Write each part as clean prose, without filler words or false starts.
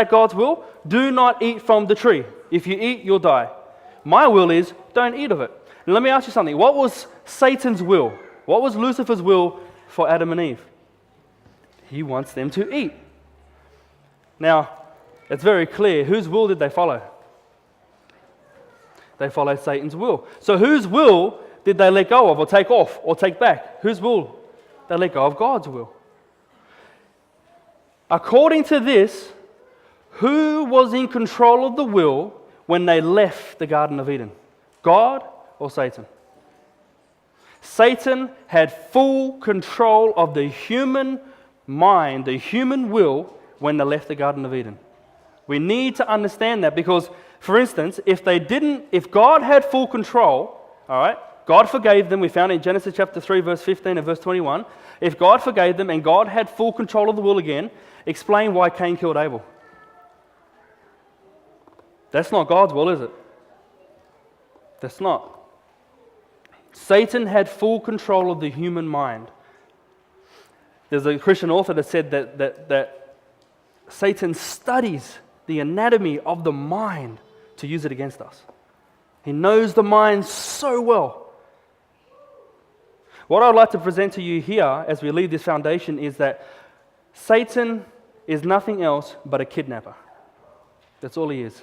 God's will? Do not eat from the tree. If you eat, you'll die. My will is, don't eat of it. And let me ask you something. What was Satan's will? What was Lucifer's will for Adam and Eve? He wants them to eat. Now, it's very clear. Whose will did they follow? They followed Satan's will. So whose will did they let go of, or take off, or take back? Whose will? They let go of God's will. According to this, who was in control of the will when they left the Garden of Eden? God or Satan? Satan had full control of the human mind, the human will, when they left the Garden of Eden. We need to understand that because, for instance, if God had full control, all right, God forgave them. We found in Genesis chapter 3, verse 15 and verse 21. If God forgave them and God had full control of the will again, explain why Cain killed Abel. That's not God's will, is it? That's not. Satan had full control of the human mind. There's a Christian author that said that Satan studies the anatomy of the mind to use it against us. He knows the mind so well. What I'd like to present to you here as we leave this foundation is that Satan is nothing else but a kidnapper. That's all he is.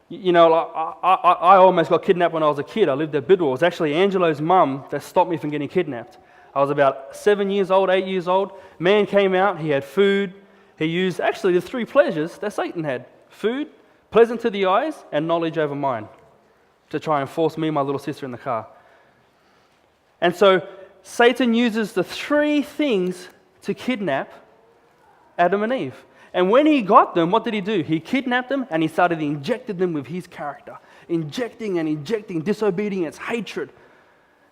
You know, I almost got kidnapped when I was a kid. I lived at Bidwell. It was actually Angelo's mum that stopped me from getting kidnapped. I was about 7 years old, 8 years old. Man came out, he had food. He used actually the three pleasures that Satan had: food, pleasant to the eyes, and knowledge over mind, to try and force me and my little sister in the car. And so Satan uses the three things to kidnap Adam and Eve. And when he got them, what did he do? He kidnapped them and he started injecting them with his character. Injecting and injecting disobedience, hatred,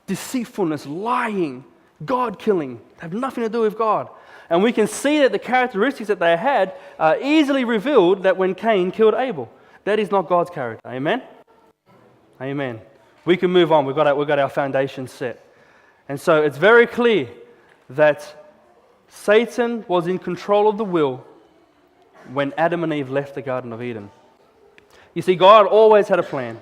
deceitfulness, lying, God-killing. They have nothing to do with God. And we can see that the characteristics that they had are easily revealed that when Cain killed Abel. That is not God's character. Amen? Amen. We can move on. We've got our foundation set. And so it's very clear that Satan was in control of the will when Adam and Eve left the Garden of Eden. You see, God always had a plan.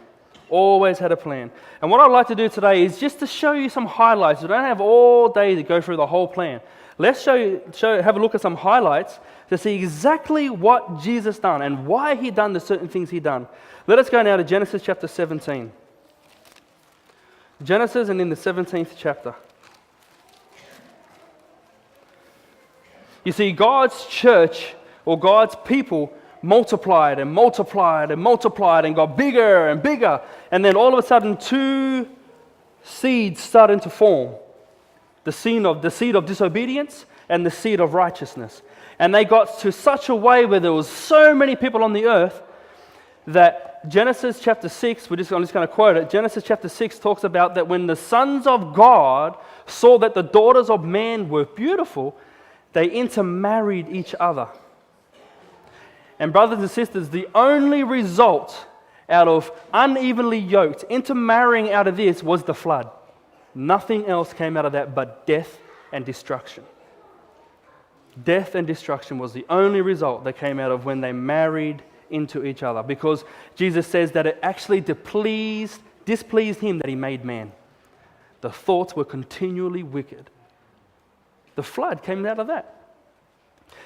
Always had a plan. And what I'd like to do today is just to show you some highlights. We don't have all day to go through the whole plan. Let's have a look at some highlights to see exactly what Jesus done and why he done the certain things he done. Let us go now to Genesis chapter 17. Genesis, and in the 17th chapter. You see, God's church, or God's people, multiplied and multiplied and multiplied and got bigger and bigger. And then all of a sudden, two seeds started to form. The seed of disobedience and the seed of righteousness. And they got to such a way where there was so many people on the earth that Genesis chapter 6, I'm just going to quote it. Genesis chapter 6 talks about that when the sons of God saw that the daughters of man were beautiful, they intermarried each other. And brothers and sisters, the only result out of unevenly yoked, intermarrying out of this was the flood. Nothing else came out of that but death and destruction. Death and destruction was the only result that came out of when they married into each other. Because Jesus says that it actually displeased him that he made man. The thoughts were continually wicked. The flood came out of that.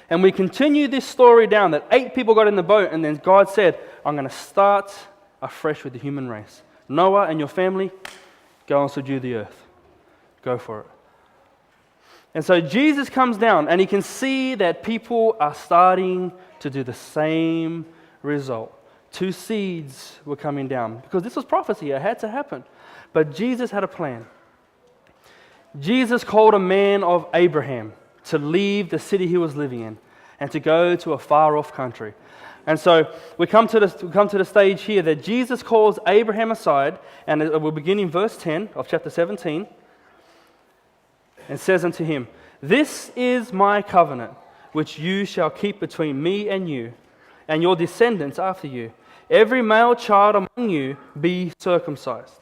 And we continue this story down that 8 people got in the boat, and then God said, I'm going to start afresh with the human race. Noah and your family, go and subdue the earth. Go for it. And so Jesus comes down, and he can see that people are starting to do the same result. 2 seeds were coming down, because this was prophecy. It had to happen. But Jesus had a plan. Jesus called a man of Abraham to leave the city he was living in and to go to a far-off country. And so we come to the stage here that Jesus calls Abraham aside, and we'll begin in verse 10 of chapter 17, and says unto him, This is my covenant, which you shall keep between me and you, and your descendants after you. Every male child among you be circumcised,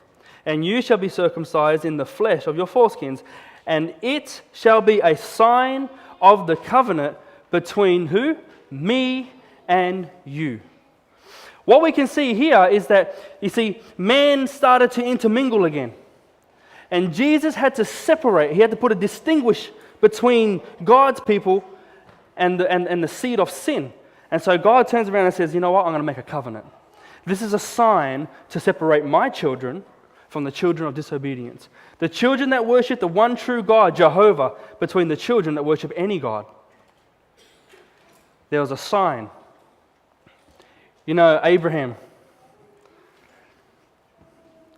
and you shall be circumcised in the flesh of your foreskins, and it shall be a sign of the covenant between who? Me and you. What we can see here is that, you see, man started to intermingle again. And Jesus had to separate, he had to put a distinguish between God's people and the seed of sin. And so God turns around and says, you know what, I'm going to make a covenant. This is a sign to separate my children from the children of disobedience. The children that worship the one true God, Jehovah, between the children that worship any God. There was a sign. You know, Abraham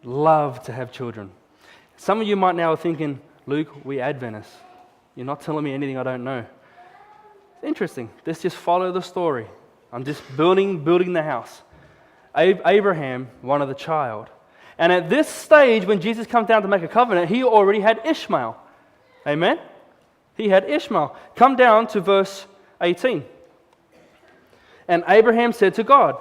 loved to have children. Some of you might now be thinking, Luke, we Adventists. You're not telling me anything I don't know. It's interesting. Let's just follow the story. I'm just building the house. Abraham wanted a child. And at this stage, when Jesus comes down to make a covenant, he already had Ishmael. Amen? He had Ishmael. Come down to verse 18. And Abraham said to God,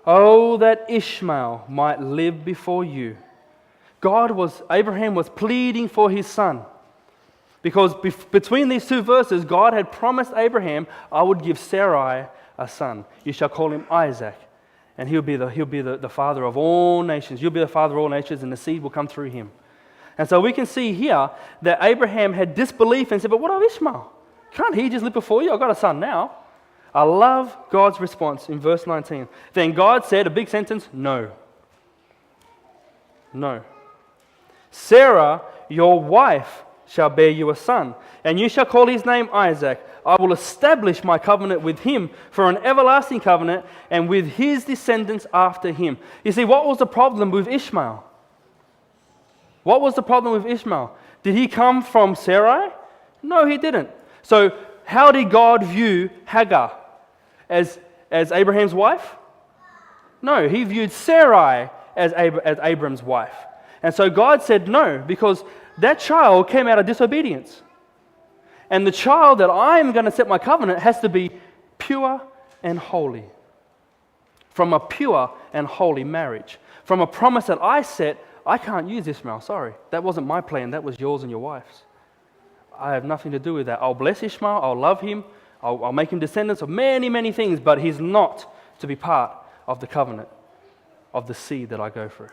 "Oh, that Ishmael might live before you." Abraham was pleading for his son. Because between these two verses, God had promised Abraham, I would give Sarai a son. You shall call him Isaac. And he'll be the father of all nations. You'll be the father of all nations, and the seed will come through him. And so we can see here that Abraham had disbelief and said, but what of Ishmael? Can't he just live before you? I've got a son now. I love God's response in verse 19. Then God said, a big sentence, no. No. Sarah, your wife, shall bear you a son, and you shall call his name Isaac. I will establish my covenant with him for an everlasting covenant, and with his descendants after him. You see, what was the problem with Ishmael? What was the problem with Ishmael? Did he come from Sarai? No, he didn't. So how did God view Hagar? As Abraham's wife? No, he viewed Sarai as Abram's wife. And so God said no, because that child came out of disobedience. And the child that I'm going to set my covenant has to be pure and holy. From a pure and holy marriage. From a promise that I set, I can't use Ishmael, sorry. That wasn't my plan, that was yours and your wife's. I have nothing to do with that. I'll bless Ishmael, I'll love him, I'll make him descendants of many, many things, but he's not to be part of the covenant of the seed that I go through.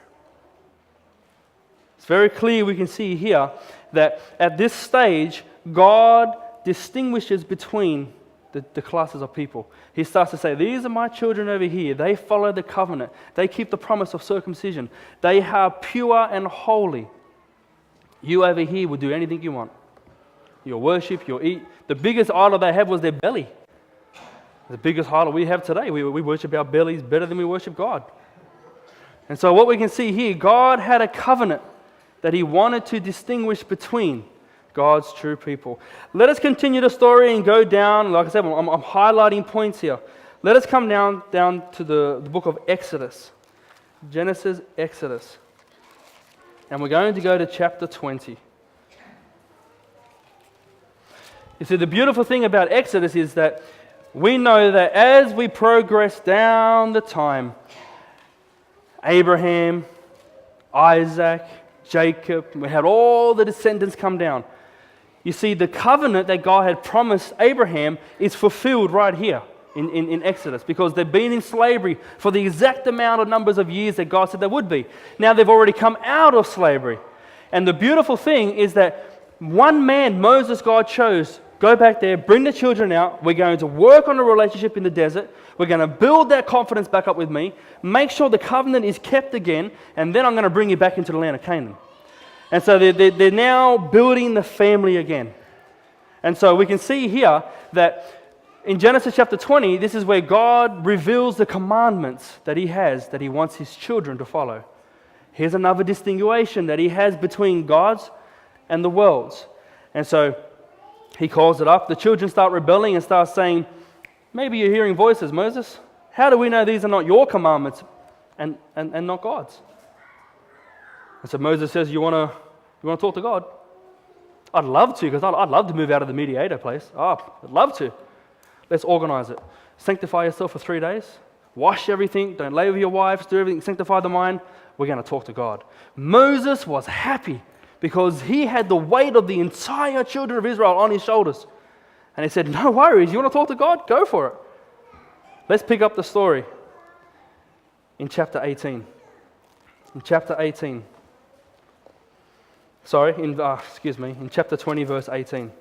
It's very clear we can see here that at this stage, God distinguishes between the classes of people. He starts to say, these are my children over here. They follow the covenant. They keep the promise of circumcision. They are pure and holy. You over here will do anything you want. You'll worship, you'll eat. The biggest idol they had was their belly. The biggest idol we have today, we worship our bellies better than we worship God. And so what we can see here, God had a covenant that he wanted to distinguish between God's true people. Let us continue the story and go down. Like I said, I'm highlighting points here. Let us come down to the book of Exodus. Genesis, Exodus. And we're going to go to chapter 20. You see, the beautiful thing about Exodus is that we know that as we progress down the time, Abraham, Isaac, Jacob, we had all the descendants come down. You see, the covenant that God had promised Abraham is fulfilled right here in Exodus, because they've been in slavery for the exact amount of numbers of years that God said they would be. Now they've already come out of slavery. And the beautiful thing is that one man, Moses, God chose, go back there, bring the children out. We're going to work on a relationship in the desert. We're going to build that confidence back up with me. Make sure the covenant is kept again. And then I'm going to bring you back into the land of Canaan. And so they're now building the family again. And so we can see here that in Genesis chapter 20, this is where God reveals the commandments that he has, that he wants his children to follow. Here's another distinguishing that he has between God's and the world's. And so he calls it up. The children start rebelling and start saying, maybe you're hearing voices, Moses. How do we know these are not your commandments and not God's? And so Moses says, you want to talk to God? I'd love to, because I'd love to move out of the mediator place. Oh, I'd love to. Let's organize it. Sanctify yourself for 3 days. Wash everything. Don't lay with your wives. Do everything. Sanctify the mind. We're going to talk to God. Moses was happy, because he had the weight of the entire children of Israel on his shoulders. And he said, no worries, you want to talk to God? Go for it. Let's pick up the story in chapter 18. In chapter 18. In chapter 20, verse 18.